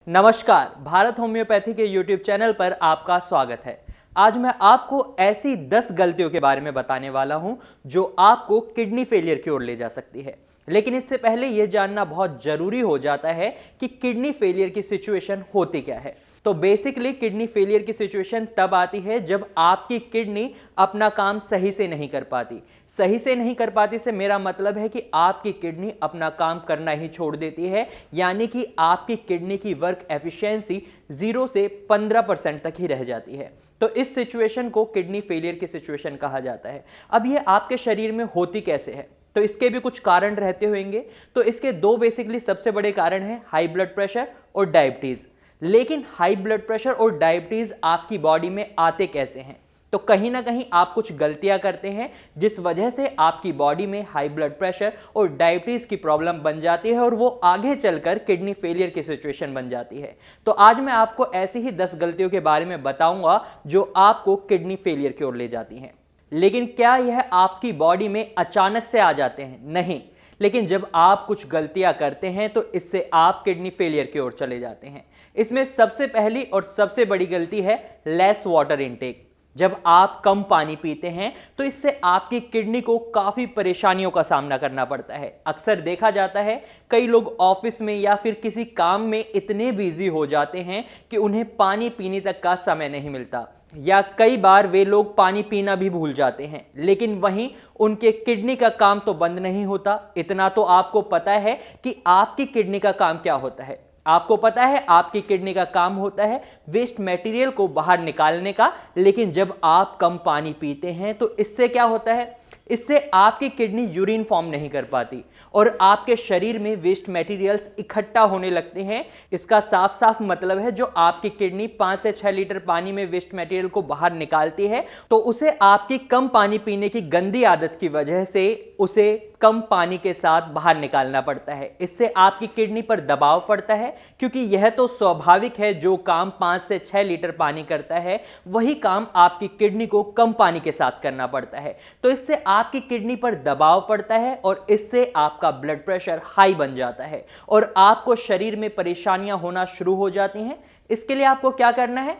नमस्कार, भारत होम्योपैथी के YouTube channel पर आपका स्वागत है। आज मैं आपको ऐसी 10 गलतियों के बारे में बताने वाला हूं जो आपको किडनी फेलियर की ओर ले जा सकती है। लेकिन इससे पहले यह जानना बहुत जरूरी हो जाता है कि किडनी फेलियर की सिचुएशन होती क्या है। तो बेसिकली किडनी फेलियर की सिचुएशन तब आती है जब आपकी किडनी अपना काम सही से नहीं कर पाती। सही से नहीं कर पाती से मेरा मतलब है कि आपकी किडनी अपना काम करना ही छोड़ देती है, यानी कि आपकी किडनी की वर्क एफिशिएंसी 0 से 15% तक ही रह जाती है। तो इस सिचुएशन को किडनी फेलियर की सिचुएशन कहा जाता है। अब ये आपके शरीर में होती कैसे है, तो इसके भी कुछ कारण रहते होंगे। तो इसके दो बेसिकली सबसे बड़े कारण हैं हाई ब्लड प्रेशर और डायबिटीज। लेकिन हाई ब्लड प्रेशर और डायबिटीज आपकी बॉडी में आते कैसे हैं? तो कहीं ना कहीं आप कुछ गलतियां करते हैं जिस वजह से आपकी बॉडी में हाई ब्लड प्रेशर और डायबिटीज की प्रॉब्लम बन जाती है और वो आगे चलकर किडनी फेलियर की सिचुएशन बन जाती है। तो आज मैं आपको ऐसी ही 10 गलतियों के बारे में बताऊंगा जो आपको किडनी फेलियर की ओर ले जाती हैं। लेकिन क्या यह आपकी बॉडी में अचानक से आ जाते हैं? नहीं, लेकिन जब आप कुछ गलतियां करते हैं तो इससे आप किडनी फेलियर की ओर चले जाते हैं। इसमें सबसे पहली और सबसे बड़ी गलती है लेस वाटर इनटेक। जब आप कम पानी पीते हैं तो इससे आपकी किडनी को काफी परेशानियों का सामना करना पड़ता है। अक्सर देखा जाता है कई लोग ऑफिस में या फिर किसी काम में इतने बिजी हो जाते हैं कि उन्हें पानी पीने तक का समय नहीं मिलता, या कई बार वे लोग पानी पीना भी भूल जाते हैं। लेकिन वहीं उनके किडनी का काम तो बंद नहीं होता। इतना तो आपको पता है कि आपकी किडनी का काम क्या होता है। आपको पता है आपकी किडनी का काम होता है वेस्ट मटेरियल को बाहर निकालने का। लेकिन जब आप कम पानी पीते हैं तो इससे क्या होता है, इससे आपकी किडनी यूरिन फॉर्म नहीं कर पाती और आपके शरीर में वेस्ट मटेरियल्स इकट्ठा होने लगते हैं। इसका साफ साफ मतलब है जो आपकी किडनी 5 से 6 लीटर पानी में वेस्ट मटेरियल को बाहर निकालती है, तो उसे आपकी कम पानी पीने की गंदी आदत की वजह से उसे कम पानी के साथ बाहर निकालना पड़ता है। इससे आपकी किडनी पर दबाव पड़ता है, क्योंकि यह तो स्वाभाविक है जो काम 5 से 6 लीटर पानी करता है वही काम आपकी किडनी को कम पानी के साथ करना पड़ता है। तो इससे आपकी किडनी पर दबाव पड़ता है और इससे आपका ब्लड प्रेशर हाई बन जाता है और आपको शरीर में परेशानियां होना शुरू हो जाती हैं। इसके लिए आपको क्या करना है,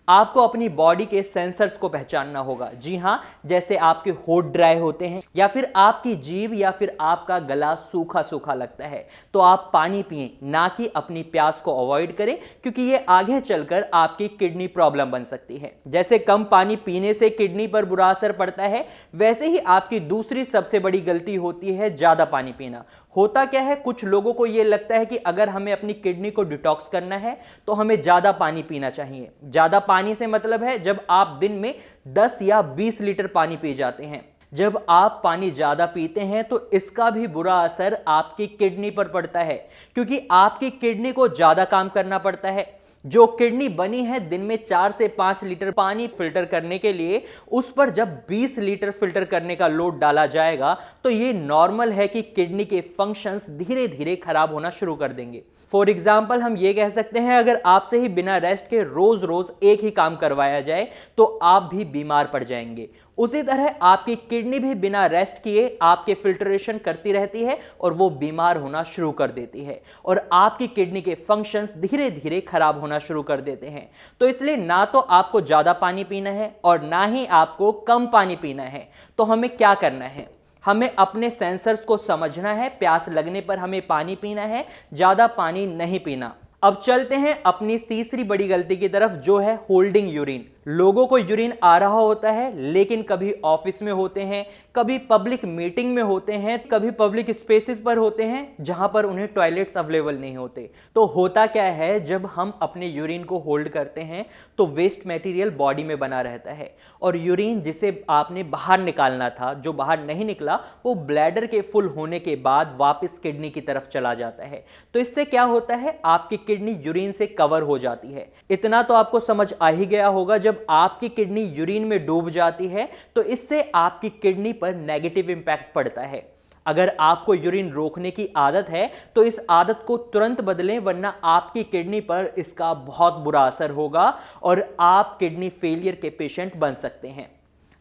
आपको अपनी बॉडी के सेंसर्स को पहचानना होगा। जी हां, जैसे आपके होठ ड्राई होते हैं या फिर आपकी जीभ या फिर आपका गला सूखा सूखा लगता है तो आप पानी पिएं, ना कि अपनी प्यास को अवॉइड करें, क्योंकि ये आगे चलकर आपकी किडनी प्रॉब्लम बन सकती है। जैसे कम पानी पीने से किडनी पर बुरा असर पड़ता है, वैसे ही आपकी दूसरी सबसे बड़ी गलती होती है ज्यादा पानी पीना। होता क्या है, कुछ लोगों को यह लगता है कि अगर हमें अपनी किडनी को डिटॉक्स करना है तो हमें ज्यादा पानी पीना चाहिए। ज्यादा पानी से मतलब है जब आप दिन में 10 या 20 लीटर पानी पी जाते हैं। जब आप पानी ज्यादा पीते हैं तो इसका भी बुरा असर आपकी किडनी पर पड़ता है, क्योंकि आपकी किडनी को ज्यादा काम करना पड़ता है। जो किडनी बनी है दिन में 4 से 5 लीटर पानी फिल्टर करने के लिए, उस पर जब 20 लीटर फिल्टर करने का लोड डाला जाएगा तो ये नॉर्मल है कि किडनी के फंक्शंस धीरे धीरे खराब होना शुरू कर देंगे। फॉर एग्जाम्पल हम ये कह सकते हैं, अगर आपसे ही बिना रेस्ट के रोज रोज एक ही काम करवाया जाए तो आप भी बीमार पड़ जाएंगे। उसी तरह आपकी किडनी भी बिना रेस्ट किए आपके फिल्ट्रेशन करती रहती है और वो बीमार होना शुरू कर देती है और आपकी किडनी के फंक्शंस धीरे धीरे खराब होना शुरू कर देते हैं। तो इसलिए ना तो आपको ज्यादा पानी पीना है और ना ही आपको कम पानी पीना है। तो हमें क्या करना है, हमें अपने सेंसर्स को समझना है। प्यास लगने पर हमें पानी पीना है, ज्यादा पानी नहीं पीना। अब चलते हैं अपनी तीसरी बड़ी गलती की तरफ, जो है होल्डिंग यूरिन। लोगों को यूरिन आ रहा होता है, लेकिन कभी ऑफिस में होते हैं, कभी पब्लिक मीटिंग में होते हैं, कभी पब्लिक स्पेसेस पर होते हैं जहां पर उन्हें टॉयलेट्स अवेलेबल नहीं होते। तो होता क्या है, जब हम अपने यूरिन को होल्ड करते हैं तो वेस्ट मटेरियल बॉडी में बना रहता है और यूरिन जिसे आपने बाहर निकालना था, जो बाहर नहीं निकला, वो ब्लैडर के फुल होने के बाद वापस किडनी की तरफ चला जाता है। तो इससे क्या होता है, आपकी किडनी यूरिन से कवर हो जाती है। इतना तो आपको समझ आ ही गया होगा, जब आपकी किडनी यूरिन में डूब जाती है तो इससे आपकी किडनी पर नेगेटिव इंपैक्ट पड़ता है। अगर आपको यूरिन रोकने की आदत है तो इस आदत को तुरंत बदलें, वरना आपकी किडनी पर इसका बहुत बुरा असर होगा और आप किडनी फेलियर के पेशेंट बन सकते हैं।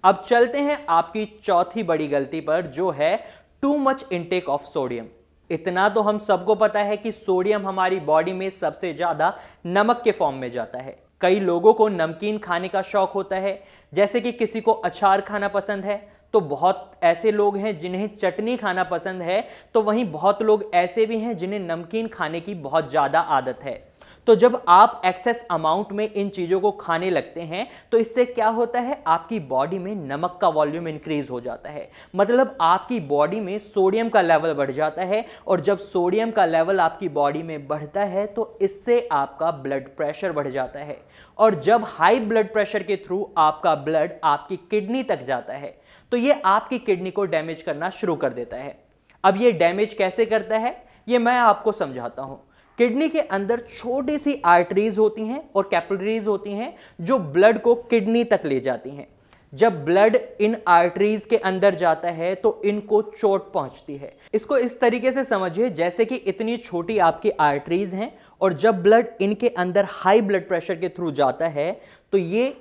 अब चलते हैं आपकी चौथी बड़ी गलती पर, जो है too much intake of sodium. इतना तो हम सबको पता है कि सोडियम हमारी बॉडी में सबसे ज्यादा नमक के फॉर्म में जाता है। कई लोगों को नमकीन खाने का शौक होता है, जैसे कि किसी को अचार खाना पसंद है, तो बहुत ऐसे लोग हैं जिन्हें चटनी खाना पसंद है, तो वहीं बहुत लोग ऐसे भी हैं जिन्हें नमकीन खाने की बहुत ज्यादा आदत है। तो जब आप एक्सेस अमाउंट में इन चीजों को खाने लगते हैं तो इससे क्या होता है, आपकी बॉडी में नमक का वॉल्यूम इंक्रीज हो जाता है, मतलब आपकी बॉडी में सोडियम का लेवल बढ़ जाता है। और जब सोडियम का लेवल आपकी बॉडी में बढ़ता है तो इससे आपका ब्लड प्रेशर बढ़ जाता है, और जब हाई ब्लड प्रेशर के थ्रू आपका ब्लड आपकी किडनी तक जाता है तो ये आपकी किडनी को डैमेज करना शुरू कर देता है। अब ये डैमेज कैसे करता है ये मैं आपको समझाता हूं। किडनी के अंदर छोटी सी आर्टरीज होती हैं और कैपिलरीज होती हैं जो ब्लड को किडनी तक ले जाती हैं। जब ब्लड इन आर्टरीज के अंदर जाता है तो इनको चोट पहुंचती है। इसको इस तरीके से समझिए जैसे कि इतनी छोटी आपकी आर्टरीज हैं और जब ब्लड इनके अंदर हाई ब्लड प्रेशर के थ्रू जाता है तो ये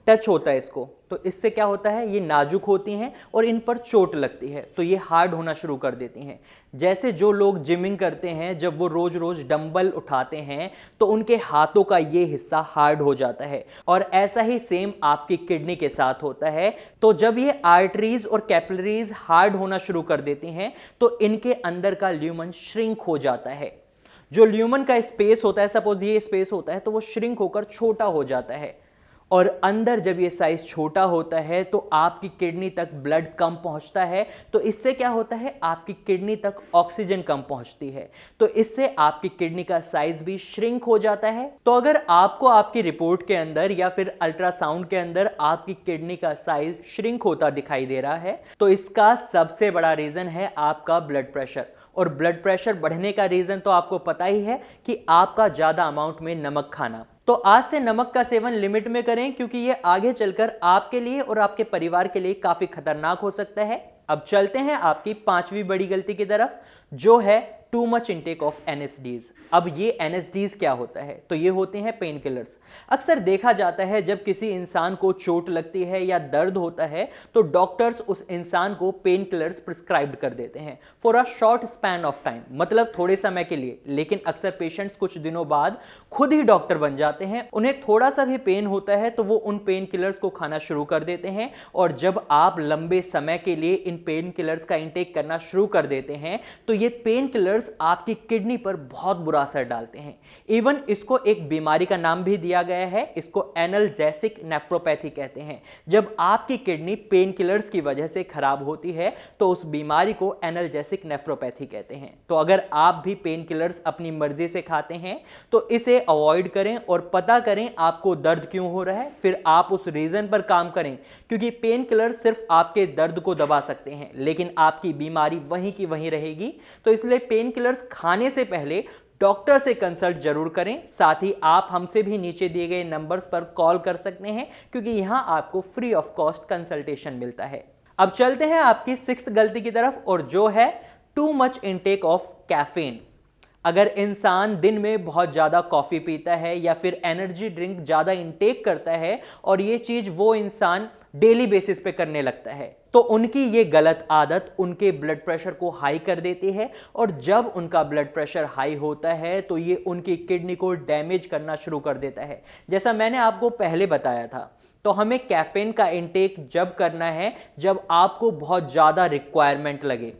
टच होता है इसको, तो इससे क्या होता है, ये नाजुक होती हैं और इन पर चोट लगती है तो ये हार्ड होना शुरू कर देती हैं। जैसे जो लोग जिमिंग करते हैं, जब वो रोज रोज डंबल उठाते हैं तो उनके हाथों का ये हिस्सा हार्ड हो जाता है, और ऐसा ही सेम आपकी किडनी के साथ होता है। तो जब ये आर्टरीज और कैपिलरीज हार्ड होना शुरू कर देती हैं तो इनके अंदर का ल्यूमन श्रिंक हो जाता है। जो ल्यूमन का स्पेस होता है, सपोज ये स्पेस होता है, तो वो श्रिंक होकर छोटा हो जाता है, और अंदर जब ये साइज छोटा होता है तो आपकी किडनी तक ब्लड कम पहुंचता है। तो इससे क्या होता है, आपकी किडनी तक ऑक्सीजन कम पहुंचती है, तो इससे आपकी किडनी का साइज भी श्रिंक हो जाता है। तो अगर आपको आपकी रिपोर्ट के अंदर या फिर अल्ट्रासाउंड के अंदर आपकी किडनी का साइज श्रिंक होता दिखाई दे रहा है तो इसका सबसे बड़ा रीजन है आपका ब्लड प्रेशर। और ब्लड प्रेशर बढ़ने का रीजन तो आपको पता ही है कि आपका ज्यादा अमाउंट में नमक खाना। तो आज से नमक का सेवन लिमिट में करें, क्योंकि ये आगे चलकर आपके लिए और आपके परिवार के लिए काफी खतरनाक हो सकता है। अब चलते हैं आपकी पांचवी बड़ी गलती की तरफ, जो है too much intake of NSDs। अब ये NSDs क्या होता है, तो ये होते हैं पेन किलर्स। अक्सर देखा जाता है जब किसी इंसान को चोट लगती है या दर्द होता है तो डॉक्टर्स उस इंसान को पेन किलर्स प्रिस्क्राइब कर देते हैं for a short span of time, मतलब थोड़े समय के लिए। लेकिन अक्सर पेशेंट्स कुछ दिनों बाद खुद ही डॉक्टर बन जाते हैं, उन्हें थोड़ा सा भी पेन होता है तो वो उन पेन किलर्स को खाना शुरू कर देते हैं। और जब आप लंबे समय के लिए इन पेन किलर्स का इंटेक करना शुरू कर देते हैं तो ये पेन किलर्स आपकी किडनी पर बहुत बुरा असर डालते हैं। इवन इसको एक बीमारी का नाम भी दिया गया है, इसको एनाल्जेसिक नेफ्रोपैथी कहते हैं। जब आपकी किडनी पेन किलर्स की वजह से खराब होती है तो उस बीमारी को एनाल्जेसिक नेफ्रोपैथी कहते हैं। तो अगर आप भी पेन किलर्स अपनी मर्जी से खाते हैं तो इसे अवॉइड करें और पता करें आपको दर्द क्यों हो रहा है, फिर आप उस रीजन पर काम करें, क्योंकि पेन किलर सिर्फ आपके दर्द को दबा सकते हैं लेकिन आपकी बीमारी वहीं की वहीं रहेगी। तो इसलिए पेन किलर्स खाने से पहले डॉक्टर से कंसल्ट जरूर करें। साथ ही आप हमसे भी नीचे दिए गए नंबर पर कॉल कर सकते हैं, क्योंकि यहां आपको फ्री ऑफ कॉस्ट कंसल्टेशन मिलता है। अब चलते हैं आपकी सिक्स्थ गलती की तरफ, और जो है too much intake of caffeine. अगर इंसान दिन में बहुत ज़्यादा कॉफ़ी पीता है या फिर एनर्जी ड्रिंक ज़्यादा इंटेक करता है और ये चीज़ वो इंसान डेली बेसिस पे करने लगता है तो उनकी ये गलत आदत उनके ब्लड प्रेशर को हाई कर देती है, और जब उनका ब्लड प्रेशर हाई होता है तो ये उनकी किडनी को डैमेज करना शुरू कर देता है। जैसा मैंने आपको पहले बताया था, तो हमें कैफीन का इंटेक जब करना है जब आपको बहुत ज़्यादा रिक्वायरमेंट लगे।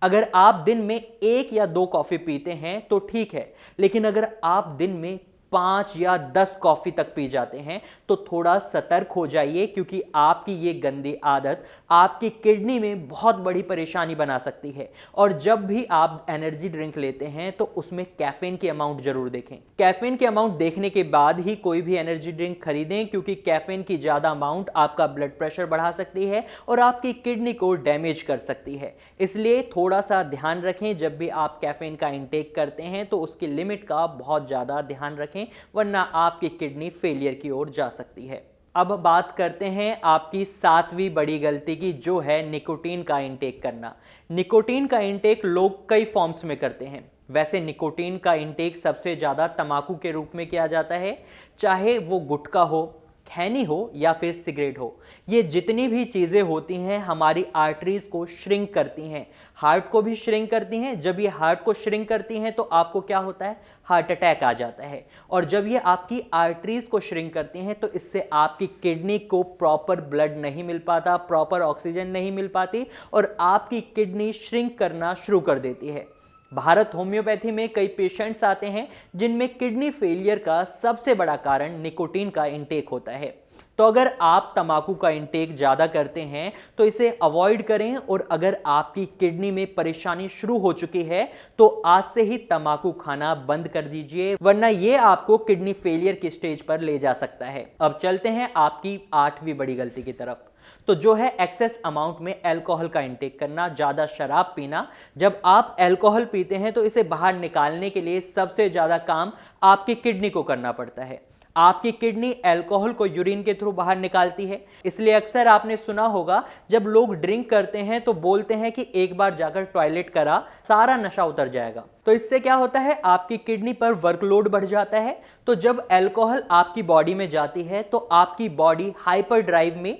अगर आप दिन में 1 या 2 कॉफी पीते हैं तो ठीक है, लेकिन अगर आप दिन में 5 या 10 कॉफी तक पी जाते हैं तो थोड़ा सतर्क हो जाइए, क्योंकि आपकी ये गंदी आदत आपकी किडनी में बहुत बड़ी परेशानी बना सकती है। और जब भी आप एनर्जी ड्रिंक लेते हैं तो उसमें कैफीन की अमाउंट जरूर देखें। कैफीन की अमाउंट देखने के बाद ही कोई भी एनर्जी ड्रिंक खरीदें, क्योंकि कैफीन की ज्यादा अमाउंट आपका ब्लड प्रेशर बढ़ा सकती है और आपकी किडनी को डैमेज कर सकती है। इसलिए थोड़ा सा ध्यान रखें, जब भी आप कैफीन का इंटेक करते हैं तो उसकी लिमिट का बहुत ज्यादा ध्यान रखें, वरना आपकी किडनी फेलियर की ओर जा सकती है। अब बात करते हैं आपकी 7वीं बड़ी गलती की, जो है निकोटीन का इंटेक करना। निकोटीन का इंटेक लोग कई फॉर्म्स में करते हैं। वैसे निकोटीन का इंटेक सबसे ज्यादा तंबाकू के रूप में किया जाता है, चाहे वो गुटखा हो, खैनी हो या फिर सिगरेट हो, ये जितनी भी चीजें होती हैं हमारी आर्टरीज को श्रिंक करती हैं, हार्ट को भी श्रिंक करती हैं। जब ये हार्ट को श्रिंक करती हैं तो आपको क्या होता है, हार्ट अटैक आ जाता है। और जब ये आपकी आर्टरीज को श्रिंक करती हैं तो इससे आपकी किडनी को प्रॉपर ब्लड नहीं मिल पाता, प्रॉपर ऑक्सीजन नहीं मिल पाती और आपकी किडनी श्रिंक करना शुरू कर देती है। भारत होम्योपैथी में कई पेशेंट्स आते हैं जिनमें किडनी फेलियर का सबसे बड़ा कारण निकोटीन का इंटेक होता है। तो अगर आप तंबाकू का इंटेक ज़्यादा करते हैं तो इसे अवॉइड करें, और अगर आपकी किडनी में परेशानी शुरू हो चुकी है तो आज से ही तंबाकू खाना बंद कर दीजिए, वरना ये आपको किडनी फेलियर की स्टेज पर ले जा सकता है। अब चलते हैं आपकी 8वीं बड़ी गलती की तरफ, तो जो है एक्सेस अमाउंट में अल्कोहल का इंटेक करना, ज्यादा शराब पीना। जब आप अल्कोहल पीते हैं तो इसे बाहर निकालने के लिए सबसे ज्यादा काम आपकी किडनी को करना पड़ता है। आपकी किडनी अल्कोहल को यूरिन के थ्रू बाहर निकालती है, इसलिए अक्सर आपने सुना होगा जब लोग ड्रिंक करते हैं तो बोलते हैं कि एक बार जाकर टॉयलेट करा, सारा नशा उतर जाएगा। तो इससे क्या होता है, आपकी किडनी पर वर्कलोड बढ़ जाता है। तो जब अल्कोहल आपकी बॉडी में जाती है तो आपकी बॉडी हाइपर ड्राइव में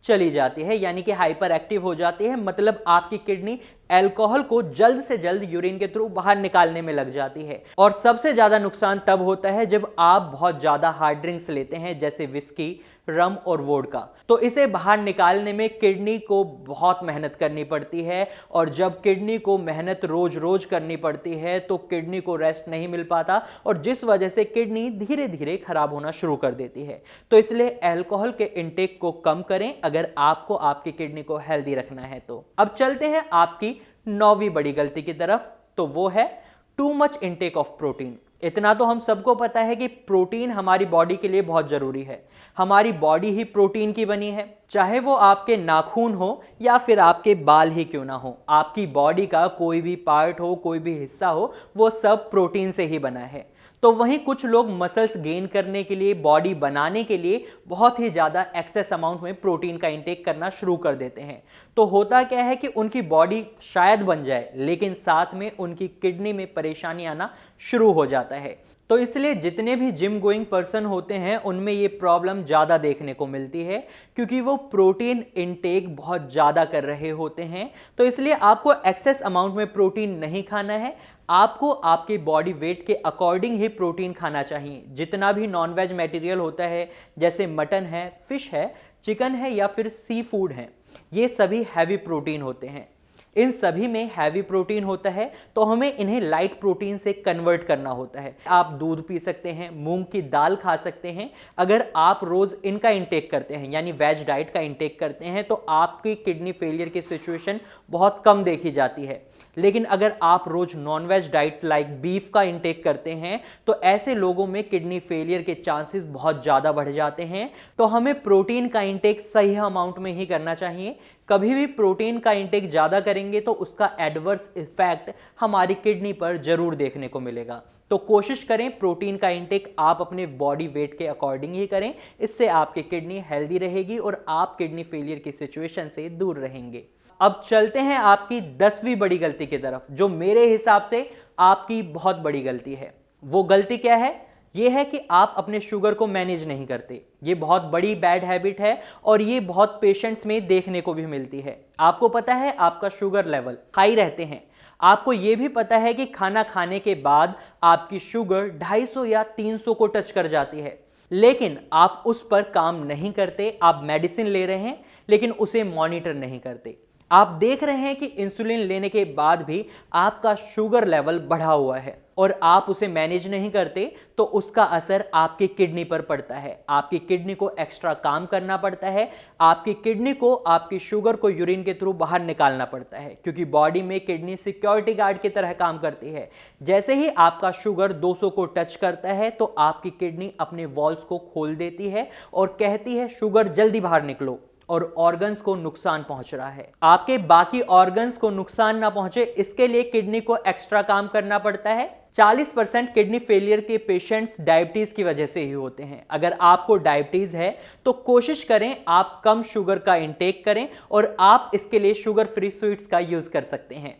चली जाती है, यानी कि हाइपर एक्टिव हो जाती है। मतलब आपकी किडनी अल्कोहल को जल्द से जल्द यूरिन के थ्रू बाहर निकालने में लग जाती है। और सबसे ज्यादा नुकसान तब होता है जब आप बहुत ज्यादा हार्ड ड्रिंक्स लेते हैं, जैसे विस्की, रम और वोडका। तो इसे बाहर निकालने में किडनी को बहुत मेहनत करनी पड़ती है, और जब किडनी को मेहनत रोज रोज करनी पड़ती है तो किडनी को रेस्ट नहीं मिल पाता, और जिस वजह से किडनी धीरे धीरे खराब होना शुरू कर देती है। तो इसलिए अल्कोहल के इंटेक को कम करें अगर आपको आपकी किडनी को हेल्दी रखना है तो। अब चलते हैं आपकी 9वीं बड़ी गलती की तरफ, तो वो है too much intake of protein. इतना तो हम सबको पता है कि प्रोटीन हमारी बॉडी के लिए बहुत जरूरी है। हमारी बॉडी ही प्रोटीन की बनी है, चाहे वो आपके नाखून हो या फिर आपके बाल ही क्यों ना हो। आपकी बॉडी का कोई भी पार्ट हो, कोई भी हिस्सा हो, वो सब प्रोटीन से ही बना है। तो वहीं कुछ लोग मसल्स गेन करने के लिए, बॉडी बनाने के लिए बहुत ही ज़्यादा एक्सेस अमाउंट में प्रोटीन का इंटेक करना शुरू कर देते हैं। तो होता क्या है कि उनकी बॉडी शायद बन जाए, लेकिन साथ में उनकी किडनी में परेशानी आना शुरू हो जाता है। तो इसलिए जितने भी जिम गोइंग पर्सन होते हैं उनमें ये प्रॉब्लम ज़्यादा देखने को मिलती है, क्योंकि वो प्रोटीन इंटेक बहुत ज़्यादा कर रहे होते हैं। तो इसलिए आपको एक्सेस अमाउंट में प्रोटीन नहीं खाना है, आपको आपके बॉडी वेट के अकॉर्डिंग ही प्रोटीन खाना चाहिए। जितना भी नॉनवेज मटेरियल होता है, जैसे मटन है, फिश है, चिकन है या फिर सी फूड है, ये सभी हैवी प्रोटीन होते हैं। इन सभी में हैवी प्रोटीन होता है, तो हमें इन्हें लाइट प्रोटीन से कन्वर्ट करना होता है। आप दूध पी सकते हैं, मूंग की दाल खा सकते हैं। अगर आप रोज इनका इंटेक करते हैं, यानी वेज डाइट का इंटेक करते हैं, तो आपकी किडनी फेलियर की सिचुएशन बहुत कम देखी जाती है। लेकिन अगर आप रोज नॉनवेज डाइट लाइक बीफ का इंटेक करते हैं तो ऐसे लोगों में किडनी फेलियर के चांसेस बहुत ज़्यादा बढ़ जाते हैं। तो हमें प्रोटीन का इंटेक सही अमाउंट में ही करना चाहिए। कभी भी प्रोटीन का इंटेक ज़्यादा करेंगे तो उसका एडवर्स इफेक्ट हमारी किडनी पर जरूर देखने को मिलेगा। तो कोशिश करें प्रोटीन का इंटेक आप अपने बॉडी वेट के अकॉर्डिंग ही करें, इससे आपकी किडनी हेल्दी रहेगी और आप किडनी फेलियर की सिचुएशन से दूर रहेंगे। अब चलते हैं आपकी 10वीं बड़ी गलती की तरफ, जो मेरे हिसाब से आपकी बहुत बड़ी गलती है। वो गलती क्या है? ये है कि आप अपने शुगर को मैनेज नहीं करते। ये बहुत बड़ी बैड हैबिट है और ये बहुत पेशेंट्स में देखने को भी मिलती है। आपको पता है आपका शुगर लेवल हाई रहते हैं, आपको ये भी पता है कि खाना खाने के बाद आपकी शुगर 250 या 300 को टच कर जाती है, लेकिन आप उस पर काम नहीं करते। आप मेडिसिन ले रहे हैं लेकिन उसे मॉनिटर नहीं करते। आप देख रहे हैं कि इंसुलिन लेने के बाद भी आपका शुगर लेवल बढ़ा हुआ है और आप उसे मैनेज नहीं करते, तो उसका असर आपकी किडनी पर पड़ता है। आपकी किडनी को एक्स्ट्रा काम करना पड़ता है, आपकी किडनी को आपकी शुगर को यूरिन के थ्रू बाहर निकालना पड़ता है, क्योंकि बॉडी में किडनी सिक्योरिटी गार्ड की तरह काम करती है। जैसे ही आपका शुगर 200 को टच करता है तो आपकी किडनी अपने वॉल्स को खोल देती है और कहती है शुगर जल्दी बाहर निकलो, और ऑर्गन्स को नुकसान पहुंच रहा है। आपके बाकी ऑर्गन्स को नुकसान ना पहुंचे इसके लिए किडनी को एक्स्ट्रा काम करना पड़ता है। 40% किडनी फेलियर के पेशेंट्स डायबिटीज की वजह से ही होते हैं। अगर आपको डायबिटीज है तो कोशिश करें आप कम शुगर का इंटेक करें और आप इसके लिए शुगर फ्री स्वीट्स का यूज कर सकते हैं।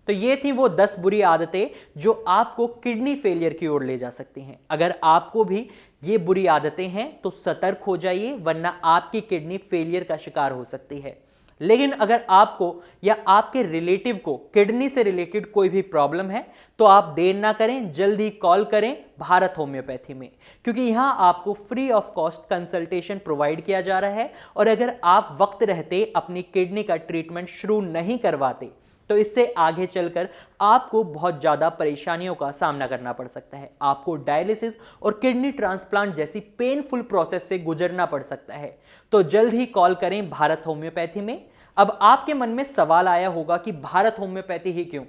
तो ये थी वो 10 बुरी आदतें जो आपको किडनी फेलियर की ओर ले जा सकती हैं। अगर आपको भी ये बुरी आदतें हैं तो सतर्क हो जाइए, वरना आपकी किडनी फेलियर का शिकार हो सकती है। लेकिन अगर आपको या आपके रिलेटिव को किडनी से रिलेटेड कोई भी प्रॉब्लम है तो आप देर ना करें, जल्दी कॉल करें भारत होम्योपैथी में, क्योंकि यहां आपको free of cost consultation provide किया जा रहा है। और अगर आप वक्त रहते अपनी किडनी का ट्रीटमेंट शुरू नहीं करवाते तो इससे आगे चलकर आपको बहुत ज्यादा परेशानियों का सामना करना पड़ सकता है। आपको डायलिसिस और किडनी ट्रांसप्लांट जैसी पेनफुल प्रोसेस से गुजरना पड़ सकता है। तो जल्द ही कॉल करें भारत होम्योपैथी में। अब आपके मन में सवाल आया होगा कि भारत होम्योपैथी ही क्यों?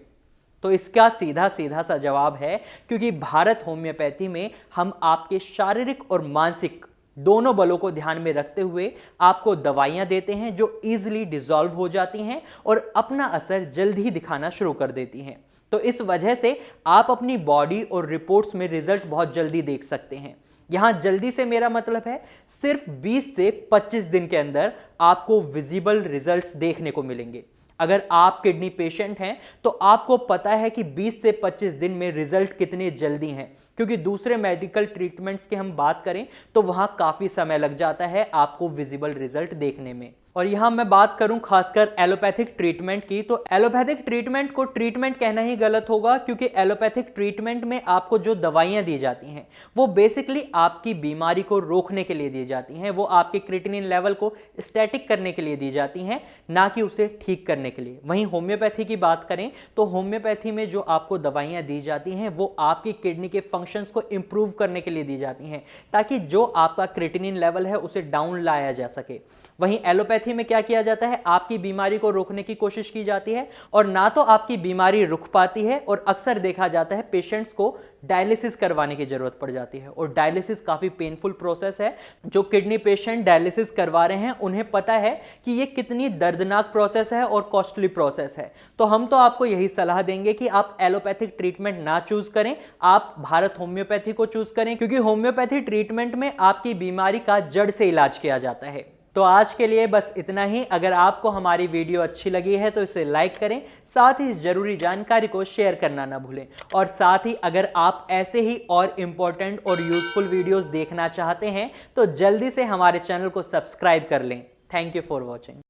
तो इसका सीधा सीधा सा जवाब है क्योंकि भारत होम्योपैथी में हम आपके शारीरिक और मानसिक दोनों बलों को ध्यान में रखते हुए आपको दवाइयां देते हैं जो इजीली डिसॉल्व हो जाती हैं और अपना असर जल्द ही दिखाना शुरू कर देती हैं। तो इस वजह से आप अपनी बॉडी और रिपोर्ट्स में रिजल्ट बहुत जल्दी देख सकते हैं। यहां जल्दी से मेरा मतलब है सिर्फ 20 से 25 दिन के अंदर आपको विजिबल रिजल्ट्स देखने को मिलेंगे। अगर आप किडनी पेशेंट हैं तो आपको पता है कि 20 से 25 दिन में रिजल्ट कितने जल्दी हैं, क्योंकि दूसरे मेडिकल ट्रीटमेंट्स की हम बात करें तो वहां काफी समय लग जाता है आपको विजिबल रिजल्ट देखने में। और यहां मैं बात करूं खासकर एलोपैथिक ट्रीटमेंट की, तो एलोपैथिक ट्रीटमेंट को ट्रीटमेंट कहना ही गलत होगा, क्योंकि एलोपैथिक ट्रीटमेंट में आपको जो दवाइयां दी जाती हैं वो बेसिकली आपकी बीमारी को रोकने के लिए दी जाती हैं, वो आपके क्रिएटिनिन लेवल को स्टैटिक करने के लिए दी जाती हैं, ना कि उसे ठीक करने के लिए। वहीं होम्योपैथी की बात करें तो होम्योपैथी में जो आपको दवाइयां दी जाती हैं वो आपकी किडनी के फंक्शंस को इंप्रूव करने के लिए दी जाती हैं, ताकि जो आपका क्रिएटिनिन लेवल है उसे डाउन लाया जा सके। वहीं एलोपैथी में क्या किया जाता है, आपकी बीमारी को रोकने की कोशिश की जाती है और ना तो आपकी बीमारी रुक पाती है, और अक्सर देखा जाता है पेशेंट्स को डायलिसिस करवाने की जरूरत पड़ जाती है। और डायलिसिस काफी पेनफुल प्रोसेस है। जो किडनी पेशेंट डायलिसिस करवा रहे हैं उन्हें पता है कि ये कितनी दर्दनाक प्रोसेस है और कॉस्टली प्रोसेस है। तो हम तो आपको यही सलाह देंगे कि आप एलोपैथिक ट्रीटमेंट ना चूज करें, आप भारत होम्योपैथी को चूज करें, क्योंकि होम्योपैथी ट्रीटमेंट में आपकी बीमारी का जड़ से इलाज किया जाता है। तो आज के लिए बस इतना ही। अगर आपको हमारी वीडियो अच्छी लगी है तो इसे लाइक करें, साथ ही इस जरूरी जानकारी को शेयर करना ना भूलें। और साथ ही अगर आप ऐसे ही और इंपॉर्टेंट और यूजफुल वीडियोस देखना चाहते हैं तो जल्दी से हमारे चैनल को सब्सक्राइब कर लें। Thank you for watching.